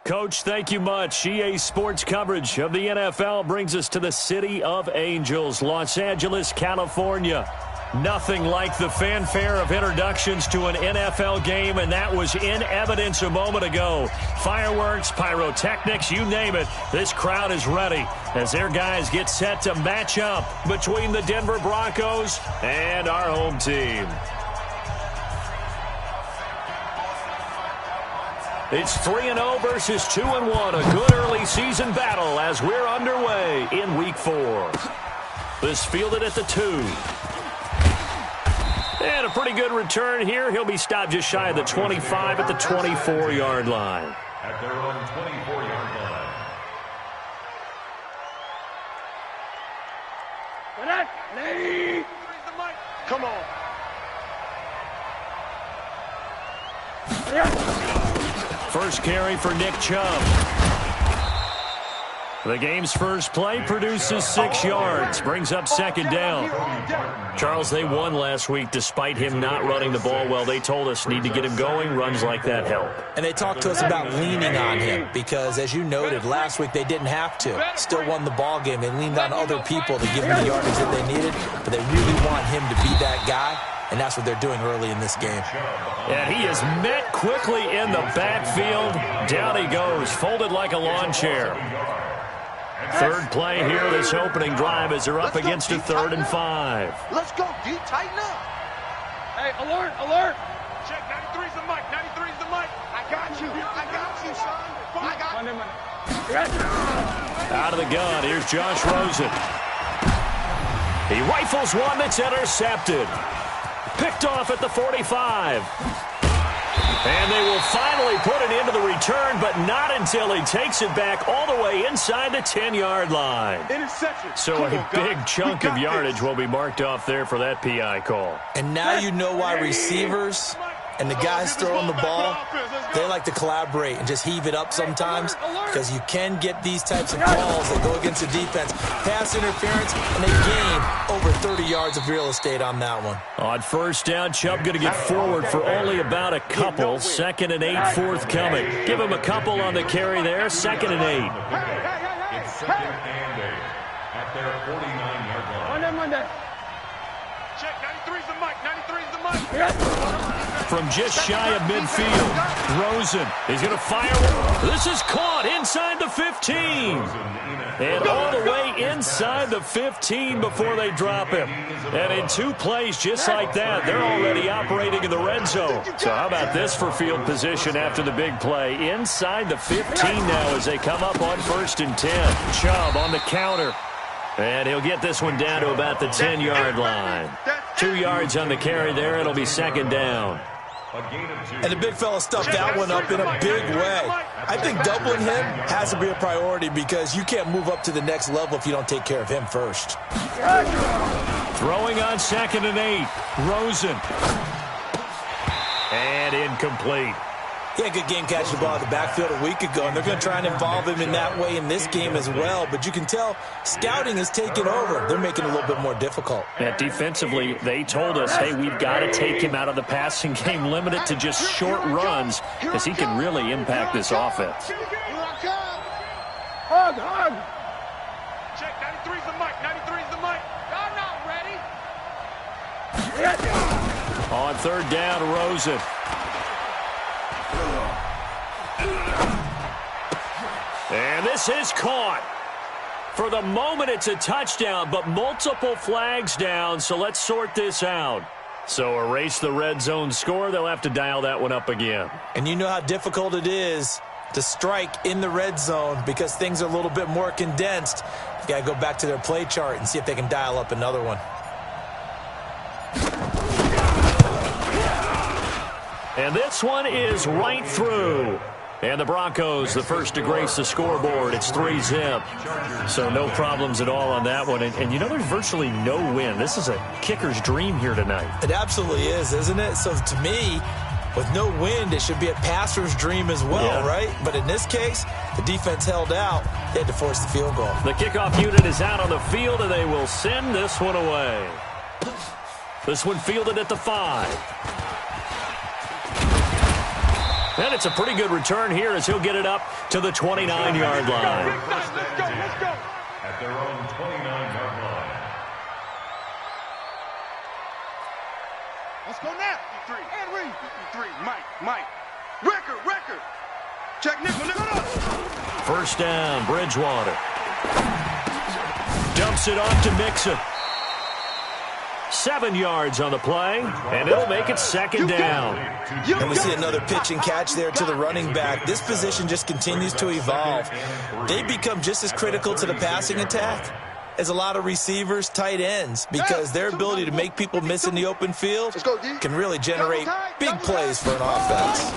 Coach, thank you much. EA Sports coverage of the NFL brings us to the City of Angels, Los Angeles, California. Nothing like the fanfare of introductions to an NFL game, and that was in evidence a moment ago. Fireworks, pyrotechnics, you name it. This crowd is ready as their guys get set to match up between the Denver Broncos and our home team. It's 3-0 versus 2-1, a good early season battle as we're underway in Week 4. This fielded at the 2. And a pretty good return here. He'll be stopped just shy of the 25 at the 24-yard line. At their own 24-yard line. Come on. First carry for Nick Chubb. The game's first play produces 6 yards, brings up second down. Charles, they won last week despite him not running the ball well. They told us need to get him going. Runs like that help. And they talked to us about leaning on him because, as you noted, last week they didn't have to. Still won the ball game. They leaned on other people to give him the yardage that they needed, but they really want him to be that guy. And that's what they're doing early in this game. And he is met quickly in the backfield. Down he goes, folded like a lawn chair. Third play here, this opening drive as they're up against a 3rd and 5. Let's go, D. Tighten up. Hey, alert, alert. Check, 93's the mic, 93's the mic. I got you, son. I got you. Out of the gun, here's Josh Rosen. He rifles one that's intercepted. Picked off at the 45. And they will finally put it into the return, but not until he takes it back all the way inside the 10-yard line. Interception. So a big chunk of yardage will be marked off there for that PI call. And now you know why receivers and the guys throwing the ball, they like to collaborate and just heave it up sometimes because you can get these types of calls that go against the defense. Pass interference, and they gain over 30 yards of real estate on that one. On first down, Chubb going to get forward for only about a couple. 2nd and 8 forthcoming. Give him a couple on the carry there. 2nd and 8. It's 2nd and 8 at their 49-yard line. Monday. Check, 93's the mic, 93's the mic. From just shy of midfield, Rosen is going to fire. This is caught inside the 15. And all the way inside the 15 before they drop him. And in 2 plays just like that, they're already operating in the red zone. So how about this for field position after the big play? Inside the 15 now as they come up on 1st and 10. Chubb on the counter. And he'll get this one down to about the 10-yard line. 2 yards on the carry there. It'll be 2nd down. And the big fella stuffed that one up in a big way. I think doubling him has to be a priority because you can't move up to the next level if you don't take care of him first. Throwing on 2nd and 8. Rosen. And incomplete. He had a good game catching the ball in the backfield a week ago, and they're going to try and involve him in that way in this game as well. But you can tell scouting is taking over. They're making it a little bit more difficult. And defensively, they told us, hey, we've got to take him out of the passing game, limit it to just short runs, because he can really impact this offense. Hug. Check, 93's the mic, 93's the mic. Y'all not ready? On 3rd down, Rosen. And this is caught. For the moment, it's a touchdown, but multiple flags down, so let's sort this out. So erase the red zone score. They'll have to dial that one up again. And you know how difficult it is to strike in the red zone because things are a little bit more condensed. You got to go back to their play chart and see if they can dial up another one. And this one is right through. And the Broncos, the first to grace the scoreboard. It's 3-zip. So no problems at all on that one. And you know, there's virtually no win. This is a kicker's dream here tonight. It absolutely is, isn't it? So to me, with no wind, it should be a passer's dream as well, right? But in this case, the defense held out. They had to force the field goal. The kickoff unit is out on the field, and they will send this one away. This one fielded at the 5. And it's a pretty good return here as he'll get it up to the 29-yard line. Let's go. At their own 29-yard line. Let's go now. 53. And read. 53. Mike. Record. Check nickel. First down, Bridgewater. Dumps it off to Mixon. 7 yards on the play, and it'll make it second down. And we see another pitch and catch there to the running back. This position just continues to evolve. They become just as critical to the passing attack as a lot of receivers, tight ends, because their ability to make people miss in the open field can really generate big plays for an offense.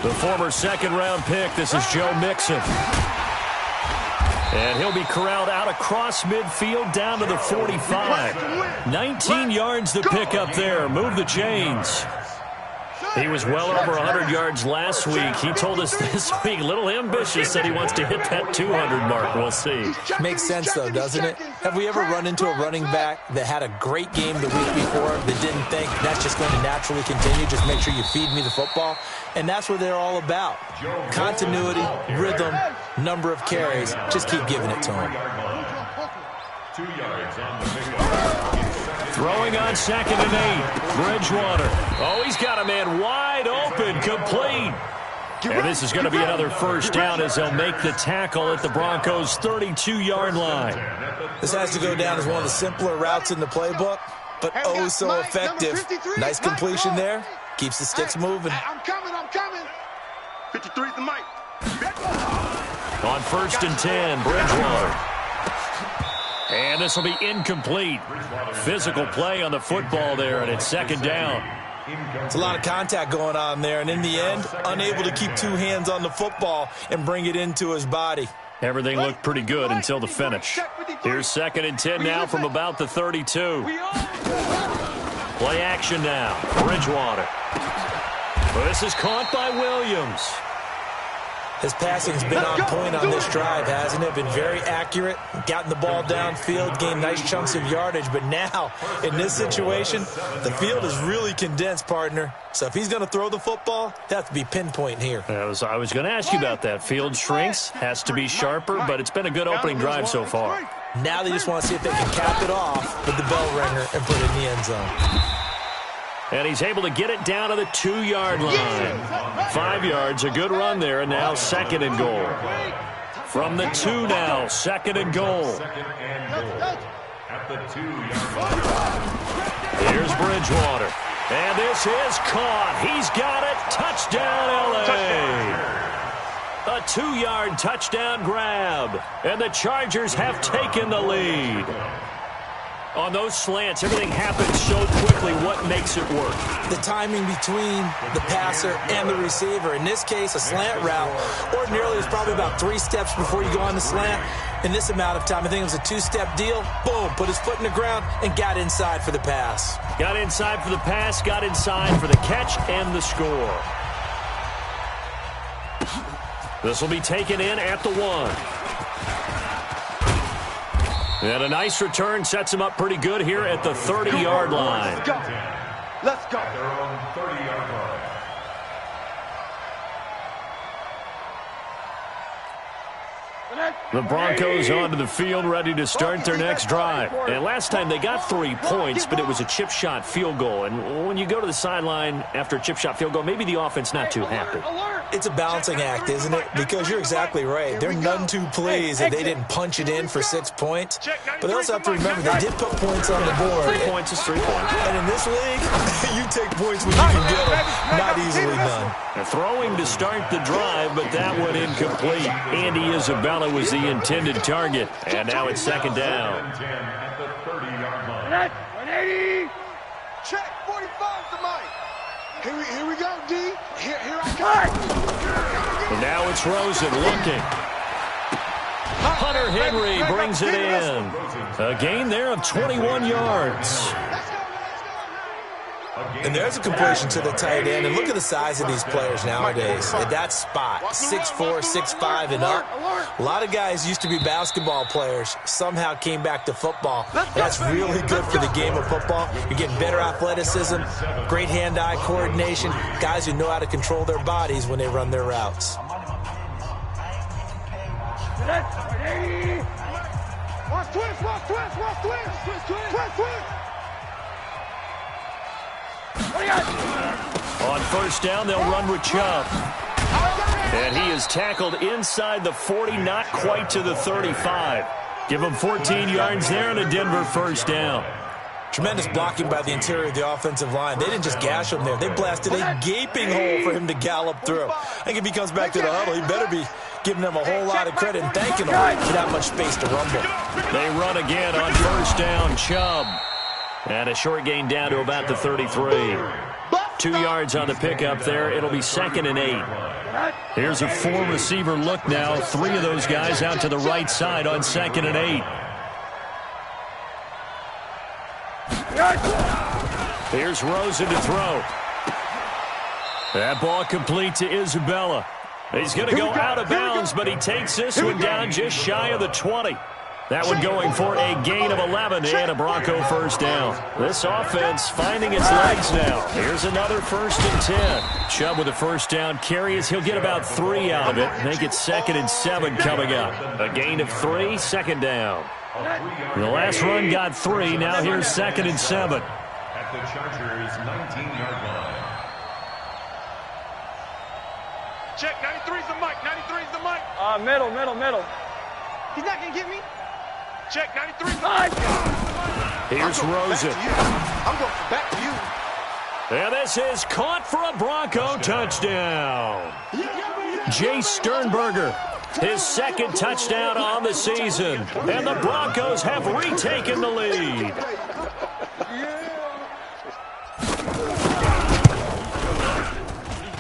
The former second-round pick, this is Joe Mixon. And he'll be corralled out across midfield down to the 45. 19 yards to pick up there. Move the chains. He was well over 100 yards last week. He told us this week, a little ambitious, said he wants to hit that 200 mark. We'll see. Makes sense, though, doesn't it? Have we ever run into a running back that had a great game the week before that didn't think that's just going to naturally continue? Just make sure you feed me the football. And that's what they're all about. Continuity, rhythm, number of carries. Just keep giving it to him. 2 yards on the pickup. Throwing on 2nd and 8. Bridgewater. Oh, he's got a man wide open, complete. And this is going to be another first down as they'll make the tackle at the Broncos' 32-yard line. This has to go down as one of the simpler routes in the playbook, but oh so effective. Nice completion there. Keeps the sticks moving. I'm coming. 53's the mic. On 1st and 10, Bridgewater. And this will be incomplete. Physical play on the football there, and it's 2nd down. It's a lot of contact going on there, and in the end, unable to keep 2 hands on the football and bring it into his body. Everything looked pretty good until the finish. Here's 2nd and 10 now from about the 32. Play action now. Bridgewater. Well, this is caught by Williams. His passing's been on point on this drive, hasn't it? Been very accurate, gotten the ball downfield, gained nice chunks of yardage. But now, in this situation, the field is really condensed, partner. So if he's going to throw the football, they have to be pinpoint here. I was going to ask you about that. Field shrinks, has to be sharper, but it's been a good opening drive so far. Now they just want to see if they can cap it off with the bell ringer and put it in the end zone. And he's able to get it down to the 2-yard line. 5 yards, a good run there, and now 2nd and goal. From the 2 now, 2nd and goal. At the 2-yard line. Here's Bridgewater. And this is caught. He's got it. Touchdown, L.A. A 2-yard touchdown grab. And the Chargers have taken the lead. On those slants, everything happens so quickly. What makes it work? The timing between the passer and the receiver. In this case, a slant route. Ordinarily, it's probably about 3 steps before you go on the slant. In this amount of time, I think it was a 2-step deal. Boom, put his foot in the ground and got inside for the pass. Got inside for the pass, got inside for the catch and the score. This will be taken in at the 1. And a nice return sets him up pretty good here at the 30-yard line. Let's go. Their own 30-yard line. The Broncos onto the field, ready to start their next drive. And last time they got 3 points, but it was a chip shot field goal. And when you go to the sideline after a chip shot field goal, maybe the offense not too happy. It's a balancing act, isn't it? Because you're exactly right. They're none too pleased that they didn't punch it in for 6 points. But they also have to remember they did put points on the board. 3 points is 3 points. And in this league, you take points when you can get them. Not easily done. Throwing to start the drive, but that one incomplete. Andy Isabella was the intended target. And now it's 2nd down. At the 30-yard line. 180. Check. 45's the mic. Here we go, D. Here I come. And now it's Rosen looking. Hunter Henry brings it in. A gain there of 21 yards. And there's a completion to the tight end. And look at the size of these players nowadays. At that spot, 6'4", 6'5", and up. A lot of guys used to be basketball players, somehow came back to football. That's really good for the game of football. You're getting better athleticism, great hand-eye coordination, guys who know how to control their bodies when they run their routes. Watch twist, watch twist, watch twist, twist, twist, twist, twist. On first down, they'll run with Chubb. And he is tackled inside the 40, not quite to the 35. Give him 14 yards there and a Denver first down. Tremendous blocking by the interior of the offensive line. They didn't just gash him there. They blasted a gaping hole for him to gallop through. I think if he comes back to the huddle, he better be giving them a whole lot of credit and thanking them for that much space to rumble. They run again on first down, Chubb. And a short gain down to about the 33. 2 yards on the pickup there. It'll be 2nd and 8. Here's a 4-receiver look now. 3 of those guys out to the right side on 2nd and 8. Here's Rosen to throw. That ball complete to Isabella. He's going to go out of bounds, but he takes this one down just shy of the 20. That one going for a gain of 11 and a Bronco first down. This offense finding its legs now. Here's another 1st and 10. Chubb with a first down carry as he'll get about 3 out of it. Make it 2nd and 7 coming up. A gain of 3, 2nd down. The last run got 3. Now here's 2nd and 7. At the Chargers' 19-yard line. Check, 93's the mic, 93's the mic. Middle. He's not going to get me. Check, 93's the mic. Here's Rosen. I'm going back to you. And this is caught for a Bronco touchdown. Jay Sternberger, his 2nd touchdown on the season. And the Broncos have retaken the lead.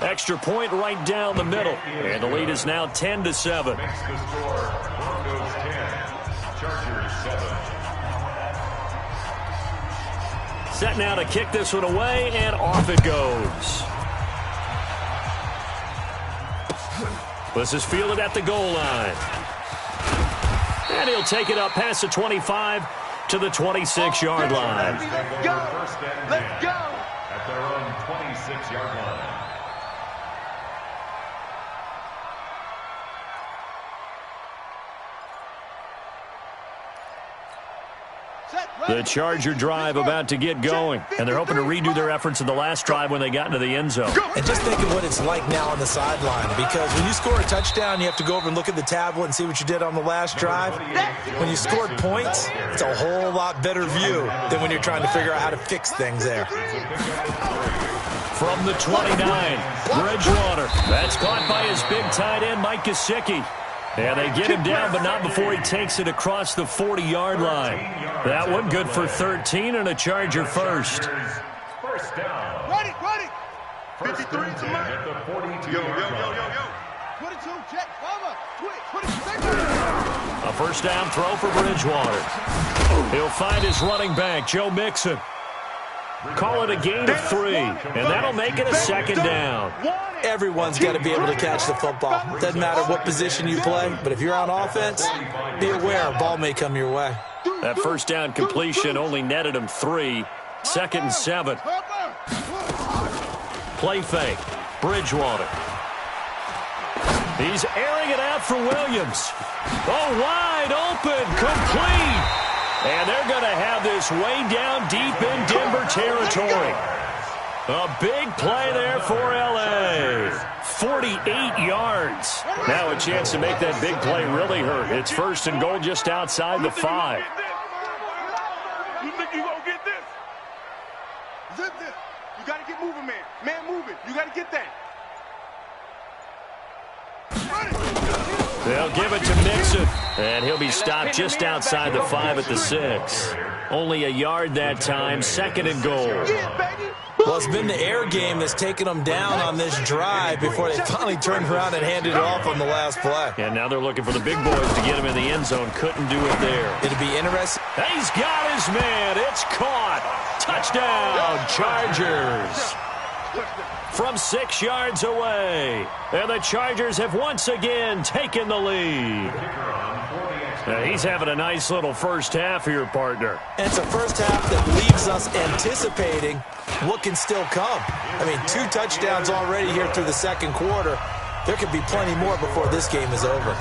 Extra point right down the middle. And the lead is now 10-7. Makes the score. Broncos 10, Chargers 7. Set now to kick this one away, and off it goes. This is fielded at the goal line. And he'll take it up past the 25 to the 26-yard line. Let's go. Let's go. At their own 26-yard line. The Charger drive about to get going, and they're hoping to redo their efforts in the last drive when they got into the end zone. And just think of what it's like now on the sideline, because when you score a touchdown, you have to go over and look at the tablet and see what you did on the last drive. When you scored points, it's a whole lot better view than when you're trying to figure out how to fix things there. From the 29, Bridgewater. That's caught by his big tight end, Mike Gesicki. And they get him down, but not before he takes it across the 40-yard line. That one good for 13 and a Charger first. First down. Ready. 53 to at the 42-yard line. 22, check, mama, quick, 22. A first down throw for Bridgewater. He'll find his running back, Joe Mixon. Call it a gain of 3, and that'll make it a 2nd down. Everyone's got to be able to catch the football. Doesn't matter what position you play, but if you're on offense, be aware a ball may come your way. That first down completion only netted him 3. 2nd and 7. Play fake. Bridgewater. He's airing it out for Williams. Oh, wide open, complete. And they're going to have this way down deep in Denver territory. A big play there for L.A. 48 yards. Now a chance to make that big play really hurt. It's 1st and goal just outside the 5. You think you're going to get this? Zip this. You got to get moving, man. Man moving. You got to get that. They'll give it to Mixon, and he'll be stopped just outside the 5 at the 6. Only a yard that time, 2nd and goal. Well, it's been the air game that's taken them down on this drive before they finally turned around and handed it off on the last play. And now they're looking for the big boys to get him in the end zone. Couldn't do it there. It'll be interesting. He's got his man. It's caught. Touchdown, Chargers. From 6 yards away. And the Chargers have once again taken the lead. He's having a nice little first half here, partner. And it's a first half that leaves us anticipating what can still come. I mean, 2 touchdowns already here through the second quarter. There could be plenty more before this game is over.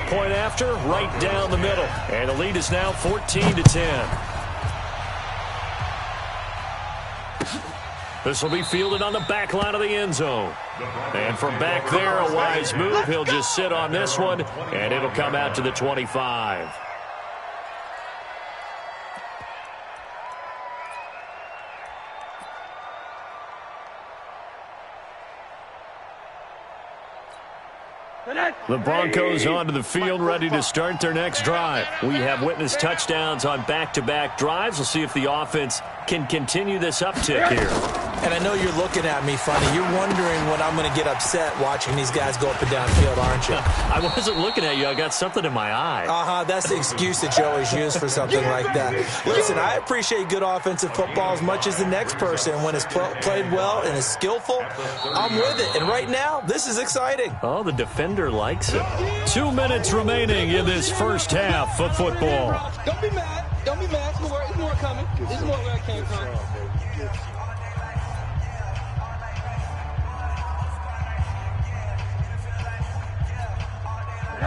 Point after, right down the middle. And the lead is now 14-10. This will be fielded on the back line of the end zone. And from back there, a wise move. He'll just sit on this one, and it'll come out to the 25. The Broncos onto the field, ready to start their next drive. We have witnessed touchdowns on back-to-back drives. We'll see if the offense can continue this uptick here. And I know you're looking at me funny. You're wondering when I'm going to get upset watching these guys go up and down field, aren't you? I wasn't looking at you. I got something in my eye. That's the excuse that you always use for something like that. Listen, I appreciate good offensive football as much as the next person. When it's played well and is skillful, I'm with it. And right now, this is exciting. Oh, the defender likes it. 2 minutes remaining in this first half of football. Don't be mad. Don't be mad. There's more coming. There's more where I came from.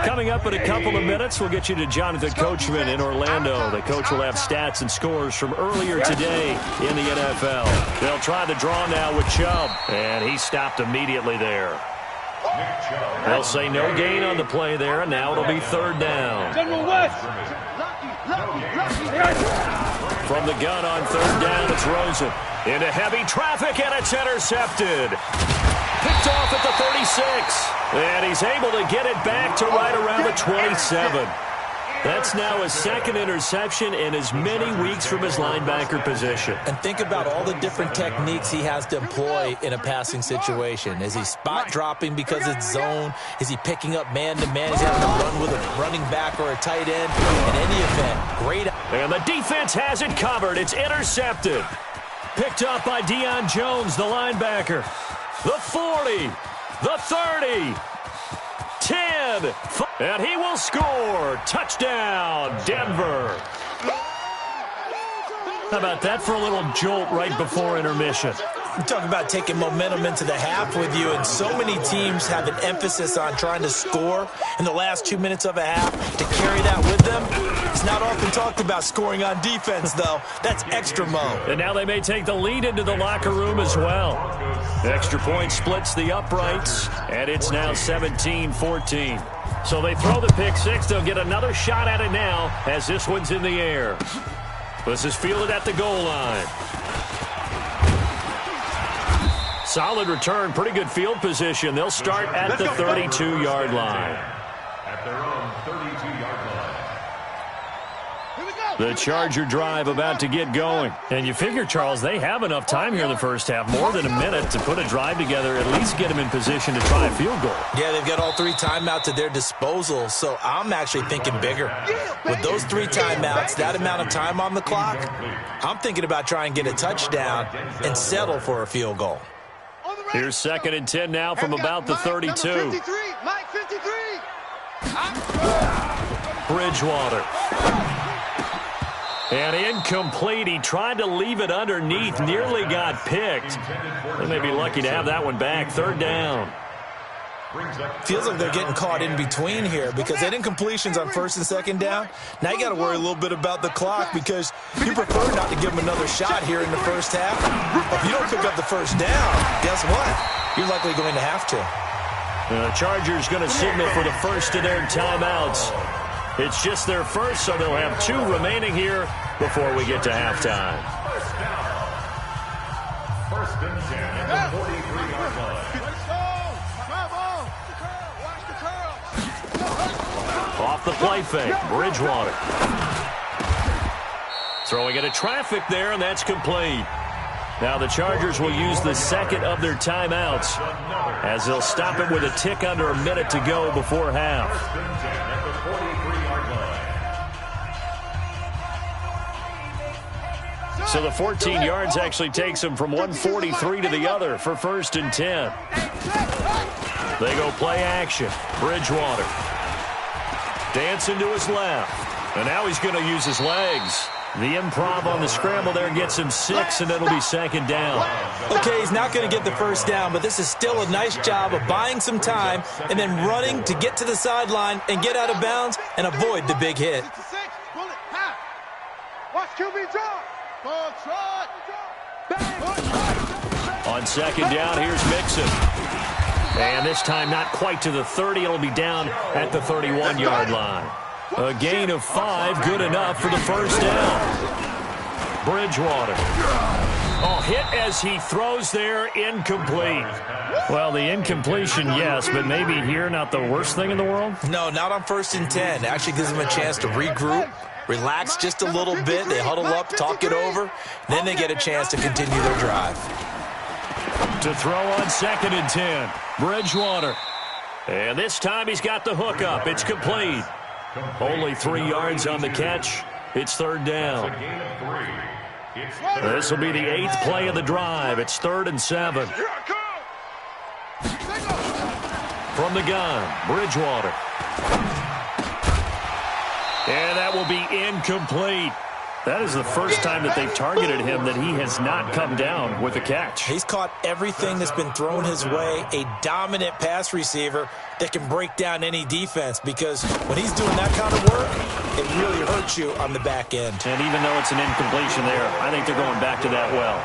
Coming up in a couple of minutes, we'll get you to Jonathan Coachman in Orlando. The coach will have stats and scores from earlier today in the NFL. They'll try the draw now with Chubb, and he stopped immediately there. They'll say no gain on the play there, and now it'll be third down. From the gun on third down, it's Rosen. Into heavy traffic, and it's intercepted. Picked off at the 36. And he's able to get it back to right around the 27. That's now his second interception in as many weeks from his linebacker position. And think about all the different techniques he has to employ in a passing situation. Is he spot dropping because it's zone? Is he picking up man-to-man? Is he having to run with a running back or a tight end? In any event, great. And the defense has it covered. It's intercepted. Picked up by Deion Jones, the linebacker. The 40. The 30, 10, and he will score. Touchdown, Denver. How about that for a little jolt right before intermission? You talk about taking momentum into the half with you, and so many teams have an emphasis on trying to score in the last 2 minutes of a half. To carry that with them, it's not often talked about scoring on defense, though. That's extra mo. And now they may take the lead into the locker room as well. The extra point splits the uprights, and it's now 17-14. So they throw the pick six. They'll get another shot at it now as this one's in the air. This is fielded at the goal line. Solid return, pretty good field position. They'll start at the 32-yard line. At their own 32-yard line. The Charger drive about to get going. And you figure, Charles, they have enough time here in the first half, more than a minute, to put a drive together, at least get them in position to try a field goal. Yeah, they've got all 3 timeouts at their disposal, so I'm actually thinking bigger. With those 3 timeouts, that amount of time on the clock, I'm thinking about trying to get a touchdown and settle for a field goal. Here's 2nd and 10 now from about the 32. Mike 53. Bridgewater. And incomplete. He tried to leave it underneath. Nearly got picked. They may be lucky to have that one back. 3rd down. Feels like they're getting caught in between here because they didn't completions on 1st and 2nd down. Now you got to worry a little bit about the clock because you prefer not to give them another shot here in the first half. If you don't pick up the first down, guess what? You're likely going to have to. The Chargers going to signal for the first of their timeouts. It's just their first, so they'll have 2 remaining here before we get to halftime. First and 10 at the 43-yard line. Off the play fake, Bridgewater. Throwing into traffic there, and that's complete. Now the Chargers will use the second of their timeouts as they'll stop it with a tick under a minute to go before half. First and 10 at the 43-yard line. So the 14 yards actually takes him from 143 to the other for 1st and 10. They go play action. Bridgewater. Dancing to his left. And now he's going to use his legs. The improv on the scramble there gets him 6, and it'll be 2nd down. Okay, he's not going to get the 1st down, but this is still a nice job of buying some time and then running to get to the sideline and get out of bounds and avoid the big hit. Watch QB draw. On 2nd down, here's Mixon. And this time not quite to the 30. It'll be down at the 31-yard line. A gain of 5, good enough for the 1st down. Bridgewater. Oh, hit as he throws there, incomplete. Well, the incompletion, yes, but maybe here not the worst thing in the world? No, not on 1st and 10. Actually gives them a chance to regroup, relax just a little bit. They huddle up, talk it over. Then they get a chance to continue their drive. To throw on 2nd and 10. Bridgewater. And this time he's got the hook up. It's complete. Only 3 yards on the catch. It's 3rd down. This will be the 8th play of the drive. It's 3rd and 7. From the gun, Bridgewater. And that will be incomplete. That is the first time that they've targeted him that he has not come down with a catch. He's caught everything that's been thrown his way, a dominant pass receiver that can break down any defense, because when he's doing that kind of work, it really hurts you on the back end. And even though it's an incompletion there, I think they're going back to that well.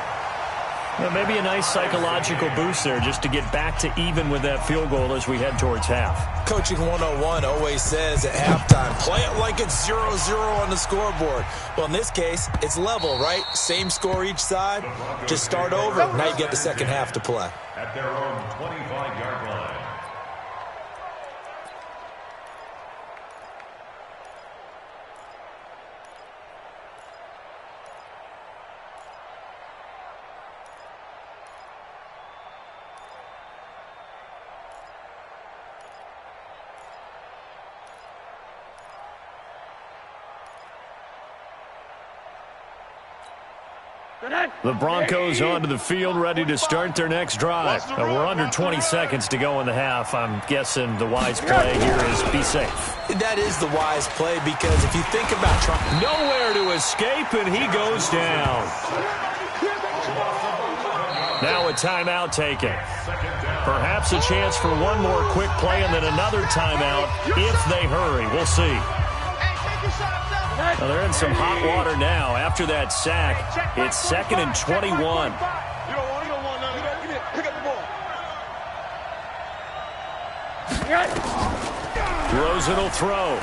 Maybe a nice psychological boost there just to get back to even with that field goal as we head towards half. Coaching 101 always says at halftime, play it like it's 0-0 on the scoreboard. Well, in this case, it's level, right? Same score each side. Just start over. Now you get the second half to play. At their own 25-yard line. The Broncos onto the field, ready to start their next drive. We're under 20 seconds to go in the half. I'm guessing the wise play here is be safe. That is the wise play, because if you think about trying... Nowhere to escape, and he goes down. Now a timeout taken. Perhaps a chance for one more quick play and then another timeout if they hurry. We'll see. Well, they're in some hot water now. After that sack, it's 2nd and 21. You don't want none. Pick up the ball. Rosen will throw.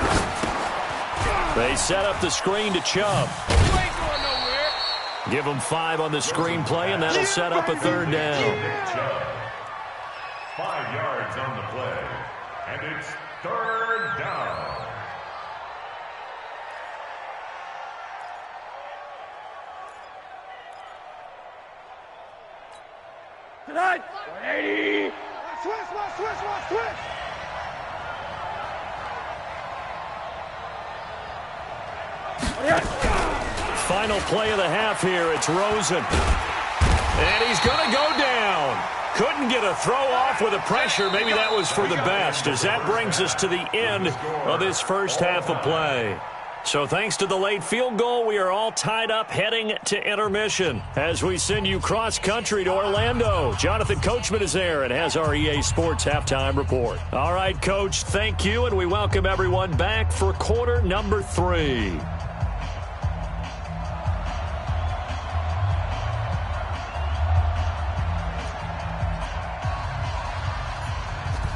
They set up the screen to Chubb. You ain't going nowhere. Give them 5 on the screen play, and that'll set up a 3rd down. 5 yards on the play. And it's 3rd down. Tonight, 180. Switch. Final play of the half here. It's Rosen. And he's going to go down. Couldn't get a throw off with the pressure. Maybe that was for the best, as that brings us to the end of this first half of play. So thanks to the late field goal, we are all tied up heading to intermission as we send you cross-country to Orlando. Jonathan Coachman is there and has our EA Sports halftime report. All right, Coach, thank you, and we welcome everyone back for quarter number 3.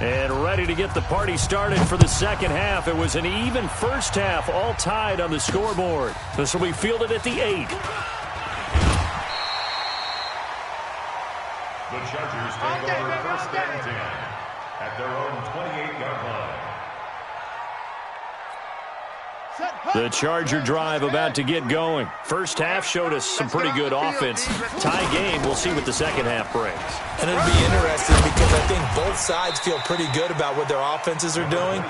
And ready to get the party started for the second half. It was an even first half, all tied on the scoreboard. This will be fielded at the 8. The Chargers take over 1st and 10 at their own 28-yard line. The Charger drive about to get going. First half showed us some pretty good offense. Tie game, we'll see what the second half brings. And it'll be interesting because I think both sides feel pretty good about what their offenses are doing.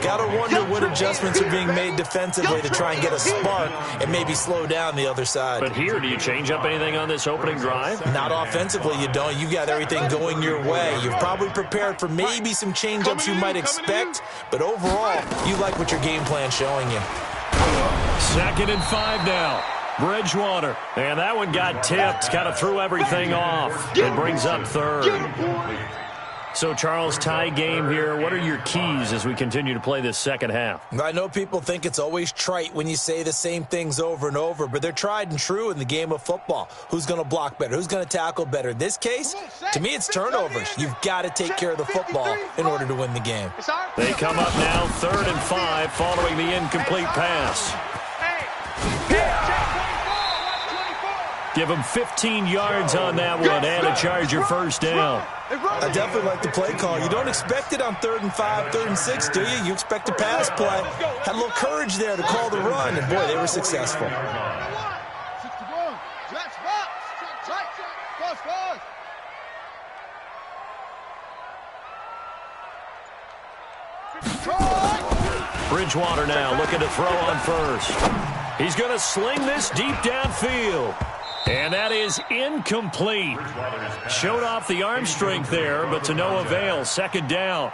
Got to wonder what adjustments are being made defensively to try and get a spark and maybe slow down the other side. But here, do you change up anything on this opening drive? Not offensively, you don't. You got everything going your way. You've probably prepared for maybe some change-ups you might expect, but overall, you like what your game plan's showing you. 2nd and 5 now. Bridgewater. And that one got tipped. Kind of threw everything off. It brings up 3rd. So, Charles, tie game here. What are your keys as we continue to play this second half? I know people think it's always trite when you say the same things over and over, but they're tried and true in the game of football. Who's going to block better? Who's going to tackle better? In this case, to me, it's turnovers. You've got to take care of the football in order to win the game. They come up now 3rd and 5 following the incomplete pass. Give them 15 yards on that one and a Charger first down. I definitely like the play call. You don't expect it on 3rd and 5, 3rd and 6, do you? You expect a pass play. Had a little courage there to call the run, and boy, they were successful. Bridgewater now looking to throw on first. He's going to sling this deep downfield. And that is incomplete. Showed off the arm strength there, but to no avail. 2nd down.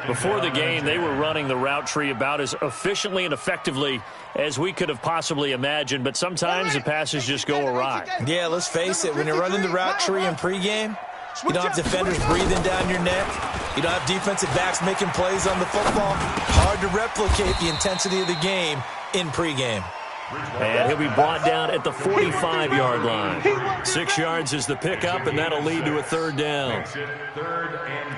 Before the game, they were running the route tree about as efficiently and effectively as we could have possibly imagined, but sometimes the passes just go awry. Yeah, let's face it. When you're running the route tree in pregame, you don't have defenders breathing down your neck. You don't have defensive backs making plays on the football. Hard to replicate the intensity of the game in pregame. And he'll be brought down at the 45-yard line. 6 yards is the pickup, and that'll lead to a 3rd down. 3rd and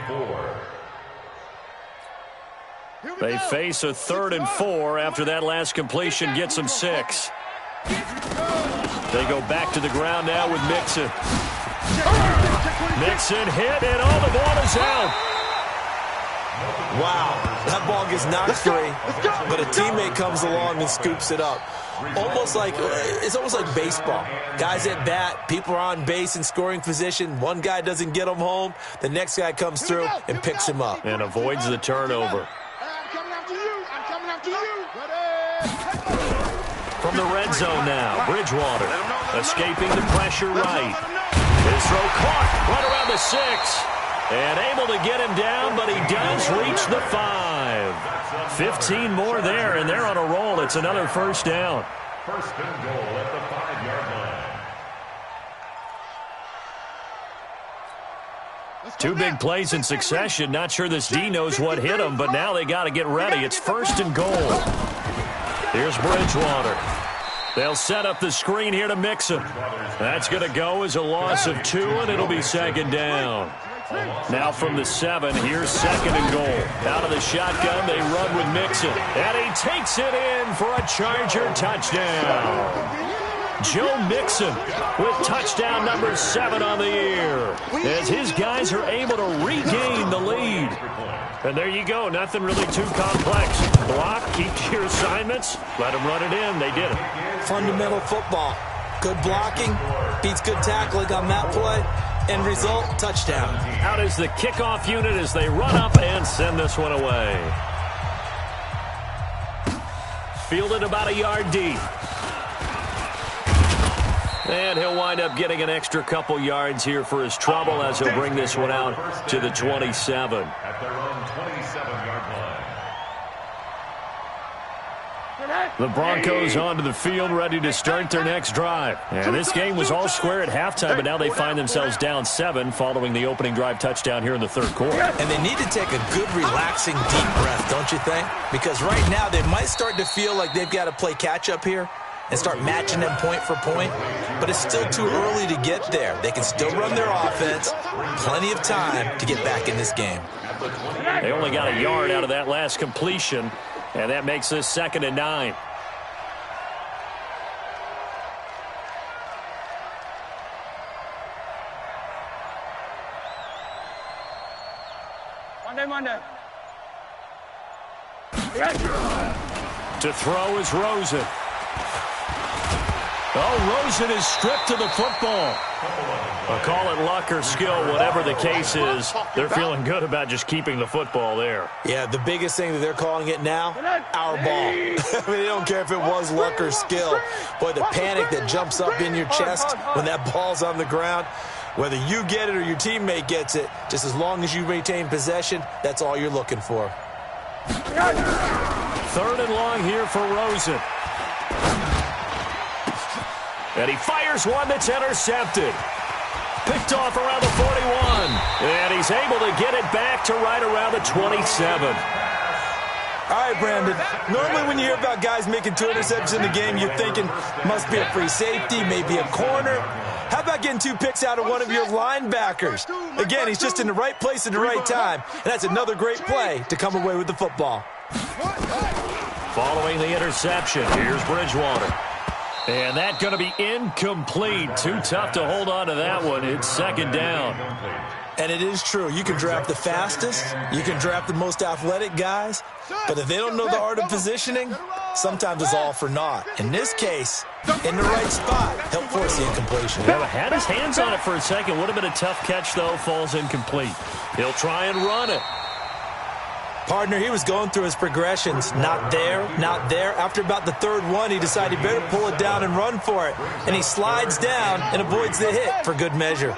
4. They face a 3rd and 4 after that last completion gets them 6. They go back to the ground now with Mixon. Mixon hit, and all the ball is out. Wow, that ball gets knocked free, but a teammate comes along and scoops it up. It's almost like baseball. Guys at bat, people are on base in scoring position. One guy doesn't get him home. The next guy comes through and picks him up. And avoids the turnover. From the red zone now, Bridgewater escaping the pressure right. His throw caught right around the 6. And able to get him down, but he does reach the 5. 15 more there, and they're on a roll. It's another first down. 1st and goal at the 5-yard line. 2 big plays in succession. Not sure this D knows what hit him, but now they got to get ready. It's 1st and goal. Here's Bridgewater. They'll set up the screen here to Mixon. That's going to go as a loss of 2, and it'll be 2nd down. Now from the 7, here's 2nd and goal. Out of the shotgun, they run with Mixon. And he takes it in for a Charger touchdown. Joe Mixon with touchdown number 7 on the year, as his guys are able to regain the lead. And there you go, nothing really too complex. Block, keep to your assignments, let them run it in. They did it. Fundamental football. Good blocking, beats good tackling on that play. End result, touchdown. Out is the kickoff unit as they run up and send this one away. Fielded about a yard deep. And he'll wind up getting an extra couple yards here for his trouble as he'll bring this one out to the 27. At their own 27-yard line. The Broncos onto the field, ready to start their next drive. And this game was all square at halftime, but now they find themselves down 7 following the opening drive touchdown here in the 3rd quarter. And they need to take a good, relaxing, deep breath, don't you think? Because right now they might start to feel like they've got to play catch-up here and start matching them point for point. But it's still too early to get there. They can still run their offense. Plenty of time to get back in this game. They only got a yard out of that last completion, and that makes this 2nd and 9. To throw is Rosen. Oh, Rosen is stripped to the football. I'll call it luck or skill, whatever the case is. They're feeling good about just keeping the football there. Yeah, the biggest thing that they're calling it now, our ball. I mean, they don't care if it was luck or skill. Boy, the panic that jumps up in your chest when that ball's on the ground, whether you get it or your teammate gets it, just as long as you retain possession, that's all you're looking for. 3rd and long here for Rosen. And he fires one that's intercepted. Picked off around the 41. And he's able to get it back to right around the 27. All right, Brandon. Normally when you hear about guys making 2 interceptions in the game, you're thinking must be a free safety, maybe a corner. How about getting 2 picks out of one of your linebackers? Again, he's just in the right place at the right time. And that's another great play to come away with the football. Following the interception, here's Bridgewater. And that's going to be incomplete. Too tough to hold on to that one. It's 2nd down. And it is true. You can draft the fastest. You can draft the most athletic guys. But if they don't know the art of positioning, sometimes it's all for naught. In this case, in the right spot, help force the incompletion. Yeah, had his hands on it for a second. Would have been a tough catch, though. Falls incomplete. He'll try and run it. Partner, he was going through his progressions. Not there, not there. After about the 3rd one, he decided he better pull it down and run for it. And he slides down and avoids the hit for good measure.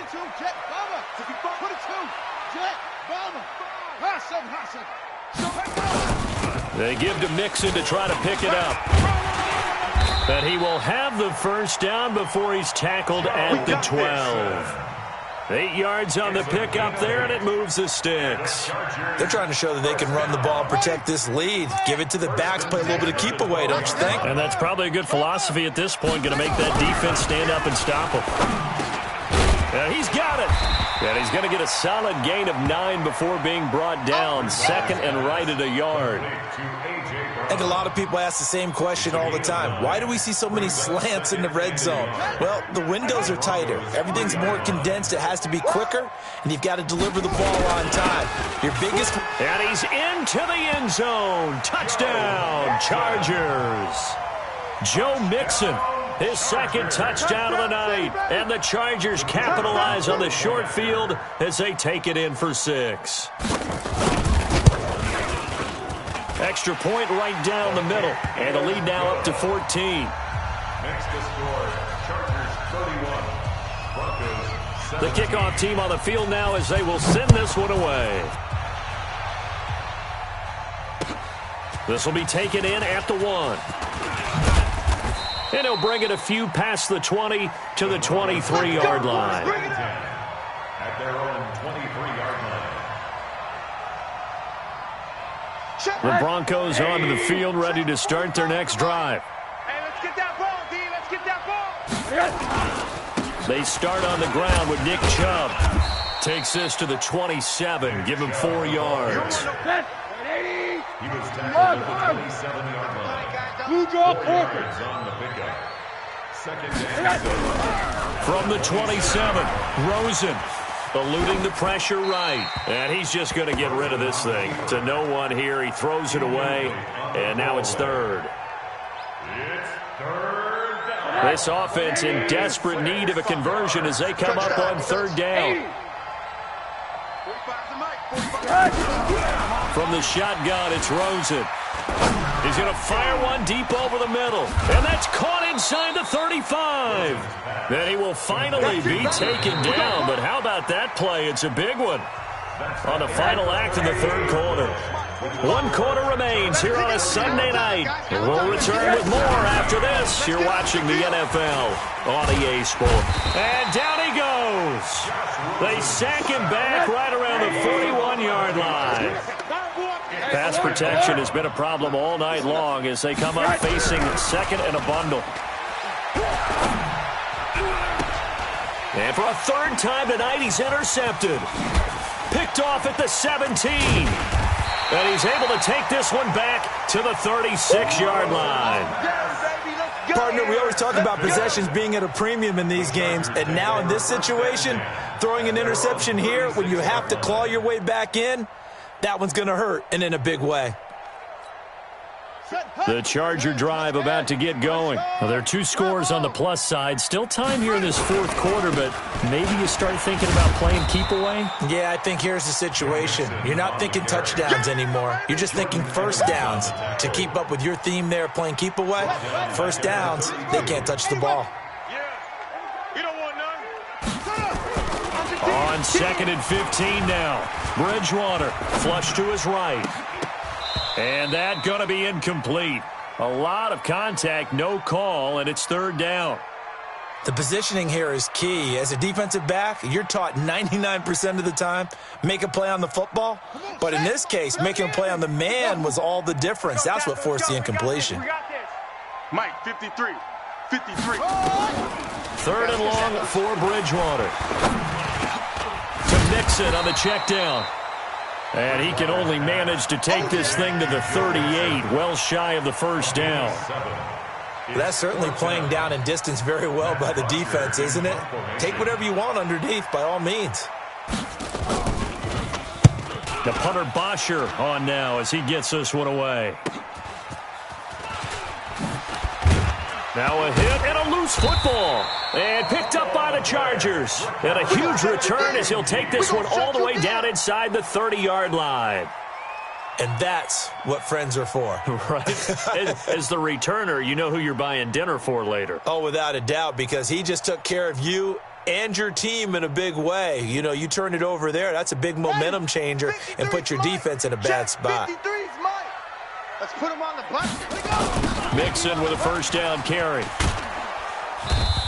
They give to Mixon to try to pick it up. But he will have the 1st down before he's tackled at the 12. 8 yards on the pickup there, and it moves the sticks. They're trying to show that they can run the ball and protect this lead. Give it to the backs, play a little bit of keep away, don't you think? And that's probably a good philosophy at this point, going to make that defense stand up and stop him. And he's got it. And he's going to get a solid gain of 9 before being brought down. 2nd and right at a yard. I think a lot of people ask the same question all the time. Why do we see so many slants in the red zone? Well, the windows are tighter. Everything's more condensed. It has to be quicker, and you've got to deliver the ball on time. Your biggest... And he's into the end zone. Touchdown, Chargers. Joe Mixon, his 2nd touchdown of the night. And the Chargers capitalize on the short field as they take it in for 6. Extra point right down the middle. And the lead now up to 14. Next to score, Chargers 31, Broncos 7. The kickoff team on the field now as they will send this one away. This will be taken in at the 1. And he'll bring it a few past the 20 to the 23-yard line. At their own 23-yard line. The Broncos onto the field, ready to start their next drive. Hey, let's get that ball, D. Let's get that ball. They start on the ground with Nick Chubb. Takes this to the 27, give him 4 yards. He was tackled at the 27-yard line. Blue draw 4 yards on the pickup. 2nd down. From the 27, Rosen eluding the pressure right. And he's just going to get rid of this thing. To no one here. He throws it away. And now it's 3rd. It's 3rd down. This offense in desperate need of a conversion as they come up on 3rd down. From the shotgun, it's Rosen. He's going to fire one deep over the middle. And that's caught inside the 35. Then he will finally be taken down. But how about that play? It's a big one on the final act of the 3rd quarter. 1 quarter remains here on a Sunday night. We'll return with more after this. You're watching the NFL on EA Sport. And down he goes. They sack him back right around the 41-yard line. Pass protection has been a problem all night long as they come up facing 2nd and a bundle. And for a 3rd time tonight, he's intercepted. Picked off at the 17. And he's able to take this one back to the 36-yard line. Partner, we always talk about possessions being at a premium in these games. And now in this situation, throwing an interception here when you have to claw your way back in, that one's going to hurt, and in a big way. The Charger drive about to get going. Well, there are 2 scores on the plus side. Still time here in this fourth quarter, but maybe you start thinking about playing keep away? Yeah, I think here's the situation. You're not thinking touchdowns anymore. You're just thinking first downs. To keep up with your theme there, playing keep away, first downs, they can't touch the ball. On 2nd and 15 now. Bridgewater flush to his right. And that going to be incomplete. A lot of contact, no call, and it's 3rd down. The positioning here is key. As a defensive back, you're taught 99% of the time, make a play on the football. But in this case, making a play on the man was all the difference. That's what forced the incompletion. Mike, 53. 53. 3rd and long for Bridgewater. To Mixon on the check down. And he can only manage to take this thing to the 38, well shy of the first down. That's certainly playing down in distance very well by the defense, isn't it? Take whatever you want underneath, by all means. The punter Bosher on now as he gets this one away. Now a hit and a loose football. And picked up by the Chargers. And a huge return as he'll take this one all the way down inside the 30-yard line. And that's what friends are for. Right? As the returner, you know who you're buying dinner for later. Oh, without a doubt, because he just took care of you and your team in a big way. You know, you turn it over there, that's a big momentum changer and put your defense in a bad spot. Let's put him on the bus. Mixon with a first down carry.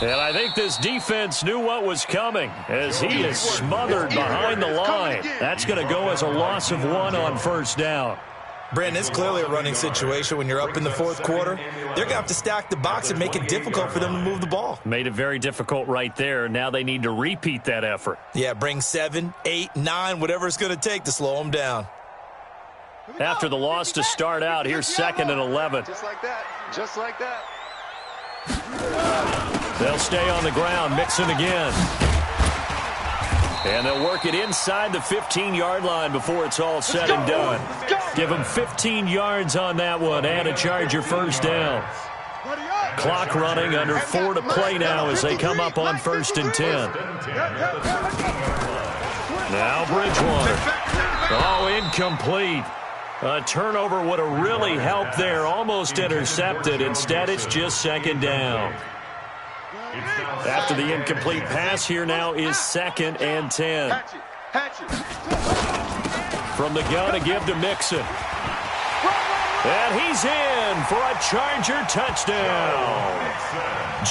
And I think this defense knew what was coming as he is smothered behind the line. That's going to go as a loss of 1 on first down. Brandon, it's clearly a running situation when you're up in the fourth quarter. They're going to have to stack the box and make it difficult for them to move the ball. Made it very difficult right there. Now they need to repeat that effort. Yeah, bring 7, 8, 9, whatever it's going to take to slow them down. After the loss to start out, here's 2nd and 11. Just like that. Just like that. They'll stay on the ground. Mixon again. And they'll work it inside the 15-yard line before it's all said and done. Give them 15 yards on that one and a Charger first down. Clock running, under 4 to play now as they come up on 1st and 10. Now Bridgewater. Oh, incomplete. A turnover would have really helped there. Almost intercepted. Instead, it's just 2nd down. After the incomplete pass, here now is 2nd and 10. From the gun to give to Mixon. And he's in for a Charger touchdown.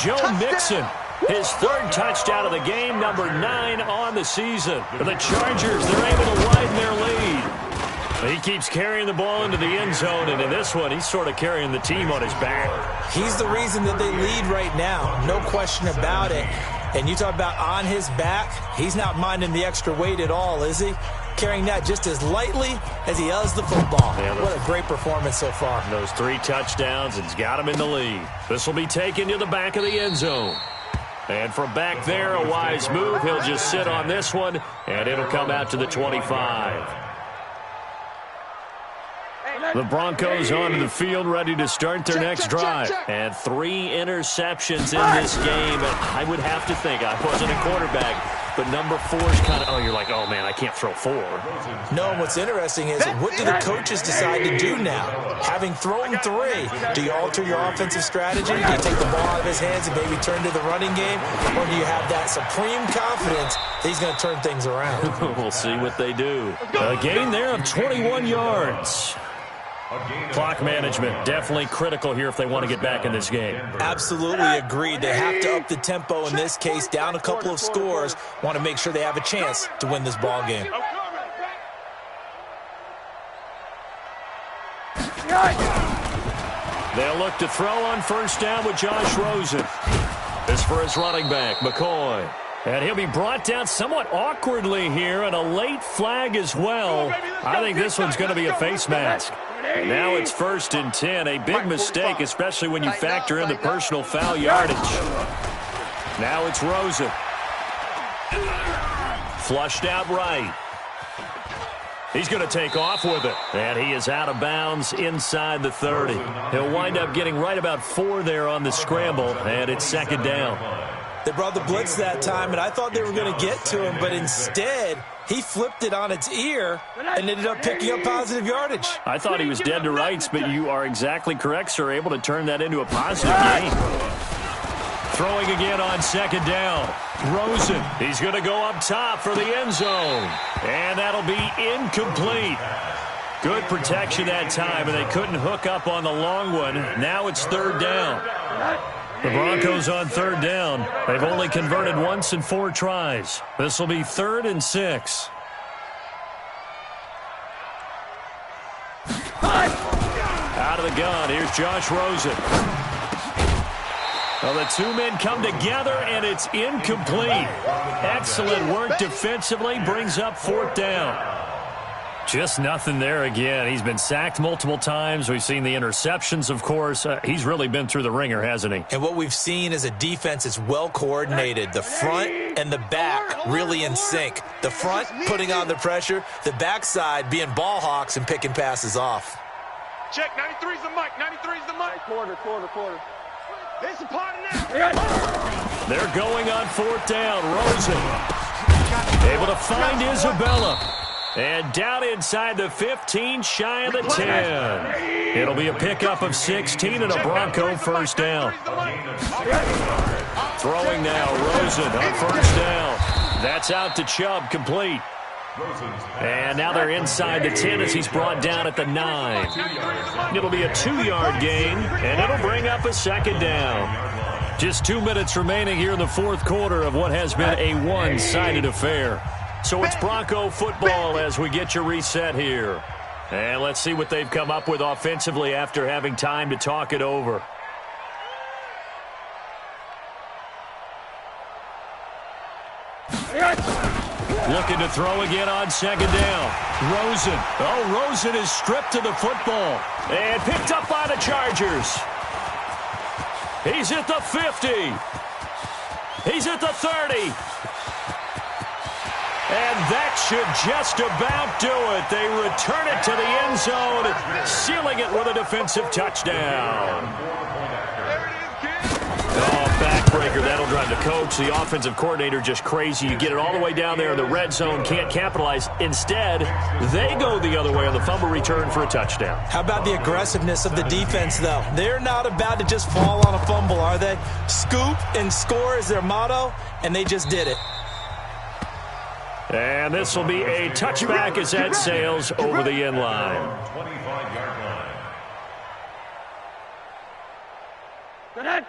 Joe Mixon, his 3rd touchdown of the game, number 9 on the season. For the Chargers, they're able to widen their lead. He keeps carrying the ball into the end zone, and in this one, he's sort of carrying the team on his back. He's the reason that they lead right now, no question about it. And you talk about on his back, he's not minding the extra weight at all, is he? Carrying that just as lightly as he does the football. Yeah, what a great performance so far. Those 3 touchdowns, it's got him in the lead. This will be taken to the back of the end zone. And from back there, a wise move. He'll just sit on this one, and it'll come out to the 25. The Broncos onto the field, ready to start their next drive. And 3 interceptions in this game. And I would have to think, I wasn't a quarterback, but number 4 is kind of, oh, you're like, oh, man, I can't throw 4. No, what's interesting is, what do the coaches decide to do now? Having thrown 3, do you alter your offensive strategy? Do you take the ball out of his hands and maybe turn to the running game? Or do you have that supreme confidence that he's going to turn things around? We'll see what they do. A gain there of 21 yards. Clock management, definitely critical here if they want to get back in this game. Absolutely agreed. They have to up the tempo in this case, down a couple of scores. Want to make sure they have a chance to win this ball game. They'll look to throw on first down with Josh Rosen. This for his running back, McCoy. And he'll be brought down somewhat awkwardly here, and a late flag as well. I think this one's going to be a face mask. Now it's 1st and 10. A big mistake, especially when you factor in the personal foul yardage. Now it's Rosen. Flushed out right. He's going to take off with it. And he is out of bounds inside the 30. He'll wind up getting right about 4 there on the scramble, and it's second down. They brought the blitz that time, and I thought they were going to get to him, but instead he flipped it on its ear and ended up picking up positive yardage. I thought he was dead to rights, but you are exactly correct, sir, able to turn that into a positive gain. Throwing again on second down. Rosen, he's going to go up top for the end zone. And that'll be incomplete. Good protection that time, and they couldn't hook up on the long one. Now it's third down. The Broncos on third down. They've only converted once in 4 tries. This will be 3rd and 6. Out of the gun, here's Josh Rosen. Well, the 2 men come together, and it's incomplete. Excellent work defensively, brings up 4th down. Just nothing there again. He's been sacked multiple times. We've seen the interceptions, of course. He's really been through the ringer, hasn't he? And what we've seen is a defense that's well coordinated. The front and the back really in sync. The front putting on the pressure, the backside being ball hawks and picking passes off. Check, 93's the mic, 93's the mic. Quarter. It's a party now. They're going on 4th down. Rosen able to find Isabella. And down inside the 15, shy of the 10. It'll be a pickup of 16 and a Bronco first down. Throwing now, Rosen on first down. That's out to Chubb, complete. And now they're inside the 10 as he's brought down at the 9. It'll be a 2-yard gain, and it'll bring up a second down. Just 2 minutes remaining here in the 4th quarter of what has been a one-sided affair. So it's Bronco football as we get you reset here. And let's see what they've come up with offensively after having time to talk it over. Looking to throw again on second down. Rosen. Oh, Rosen is stripped to the football. And picked up by the Chargers. He's at the 50. He's at the 30. And that should just about do it. They return it to the end zone, sealing it with a defensive touchdown. Oh, backbreaker. That'll drive the coach, the offensive coordinator, just crazy. You get it all the way down there in the red zone, can't capitalize. Instead, they go the other way on the fumble return for a touchdown. How about the aggressiveness of the defense, though? They're not about to just fall on a fumble, are they? Scoop and score is their motto, and they just did it. And this will be a touchback as that sails over the end line. 25-yard line.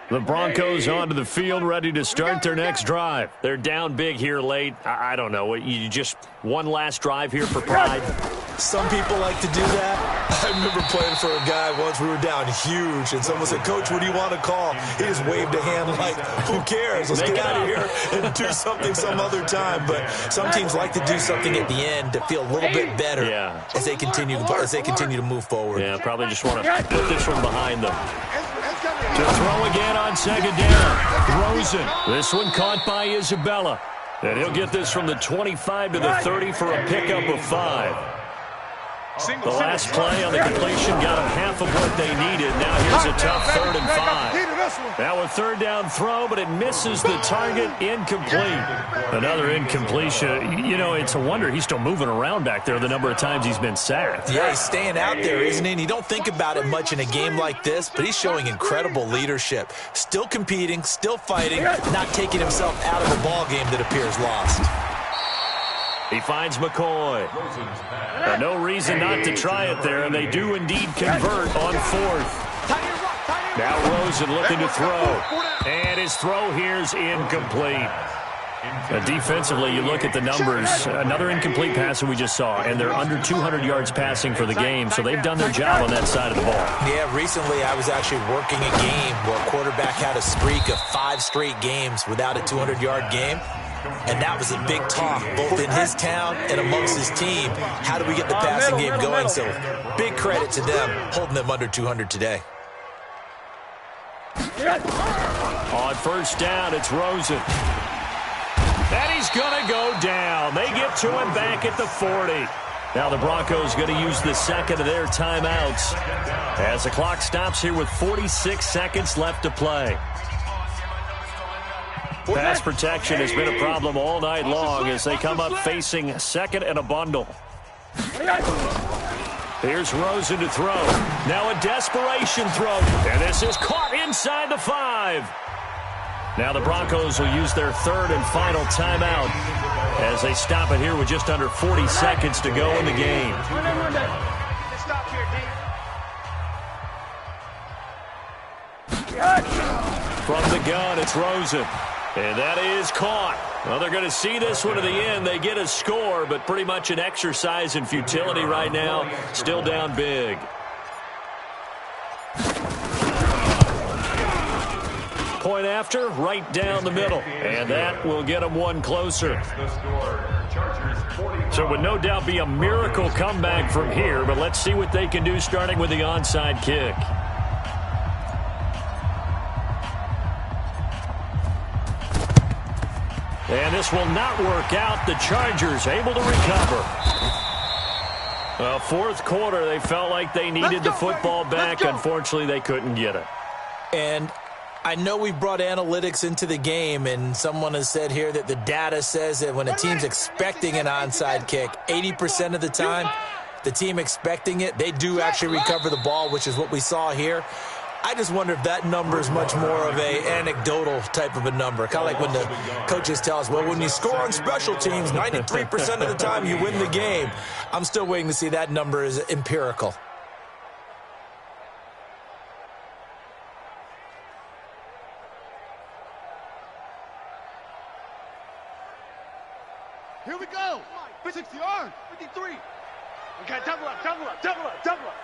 The Broncos onto the field, ready to start their next drive. They're down big here late. I don't know. You just one last drive here for pride? Some people like to do that. I remember playing for a guy once. We were down huge, and someone said, "Coach, what do you want to call?" He just waved a hand like, "Who cares? Let's get out of here and do something some other time." But some teams like to do something at the end to feel a little bit better as they continue to move forward. Yeah, probably just want to put this one behind them. To throw again on second down. Rosen. This one caught by Isabella. And he'll get this from the 25 to the 30 for a pickup of 5. The last play on the completion got them half of what they needed. Now here's a tough 3rd and 5. Now a 3rd down throw, but it misses the target. Incomplete. Another incompletion. You know, it's a wonder he's still moving around back there the number of times he's been sacked. Yeah, he's staying out there, isn't he? And you don't think about it much in a game like this, but he's showing incredible leadership. Still competing, still fighting, not taking himself out of a ball game that appears lost. He finds McCoy. No reason not to try it there, and they do indeed convert on 4th. Now Rosen looking to throw. And his throw here's incomplete. Defensively, you look at the numbers. Another incomplete pass that we just saw, and they're under 200 yards passing for the game, so they've done their job on that side of the ball. Yeah, recently I was actually working a game where a quarterback had a streak of 5 straight games without a 200-yard game. And that was a big talk, both in his town and amongst his team. How do we get the passing game going? So big credit to them, holding them under 200 today. On first down, it's Rosen. And he's going to go down. They get to him back at the 40. Now the Broncos going to use the second of their timeouts as the clock stops here with 46 seconds left to play. Pass protection has been a problem all night long as they come up facing second and a bundle. Here's Rosen to throw. Now a desperation throw. And this is caught inside the 5. Now the Broncos will use their third and final timeout as they stop it here with just under 40 seconds to go in the game. From the gun, it's Rosen. And that is caught. Well, they're going to see this one to the end. They get a score, but pretty much an exercise in futility right now. Still down big. Point after, right down the middle. And that will get them one closer. So it would no doubt be a miracle comeback from here, but let's see what they can do starting with the onside kick. And this will not work out. The Chargers able to recover. Well, fourth quarter, they felt like they needed the football back. Unfortunately, they couldn't get it. And I know we brought analytics into the game, and someone has said here that the data says that when a team's expecting an onside kick, 80% of the time, the team expecting it, they do actually recover the ball, which is what we saw here. I just wonder if that number is much more of an anecdotal type of a number. Kind of like when the coaches tell us, well, when you score on special teams, 93% of the time you win the game. I'm still waiting to see that number is empirical. Here we go. 60 yard, 53. Okay, double up, double up, double up, double up.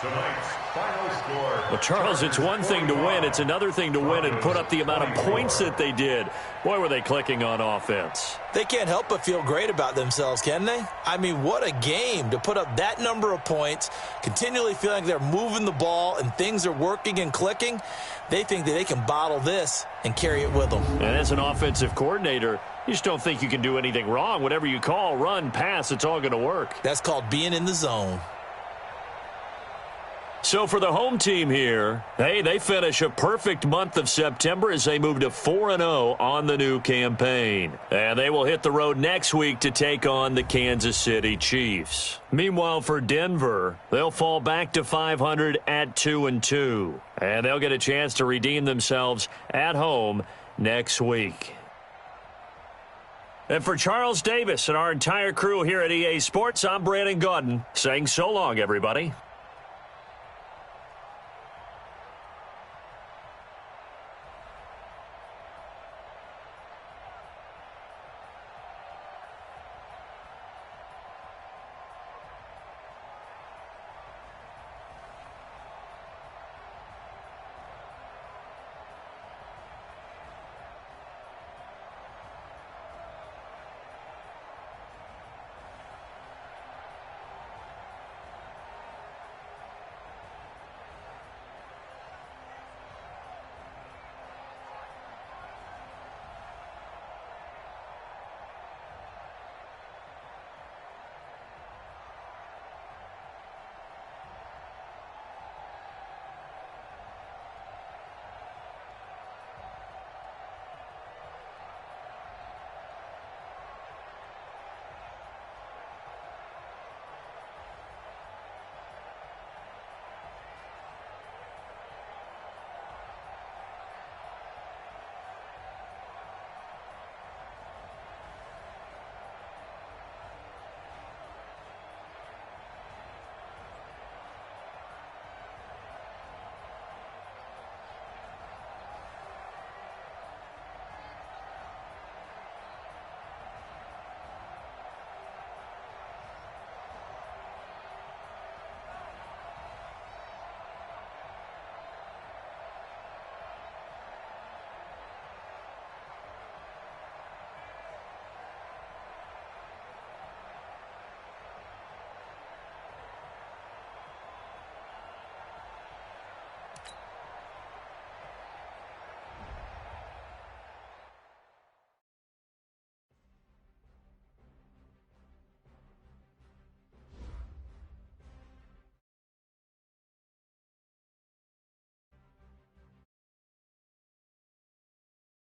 Tonight's final score. Well, Charles, it's one thing to win. It's another thing to win and put up the amount of points that they did. Boy, were they clicking on offense. They can't help but feel great about themselves, can they? I mean, what a game to put up that number of points, continually feeling like they're moving the ball and things are working and clicking. They think that they can bottle this and carry it with them. And as an offensive coordinator, you just don't think you can do anything wrong. Whatever you call, run, pass, it's all going to work. That's called being in the zone. So for the home team here, hey, they finish a perfect month of September as they move to 4-0 on the new campaign. And they will hit the road next week to take on the Kansas City Chiefs. Meanwhile, for Denver, they'll fall back to 500 at 2-2. And they'll get a chance to redeem themselves at home next week. And for Charles Davis and our entire crew here at EA Sports, I'm Brandon Gaudin saying so long, everybody.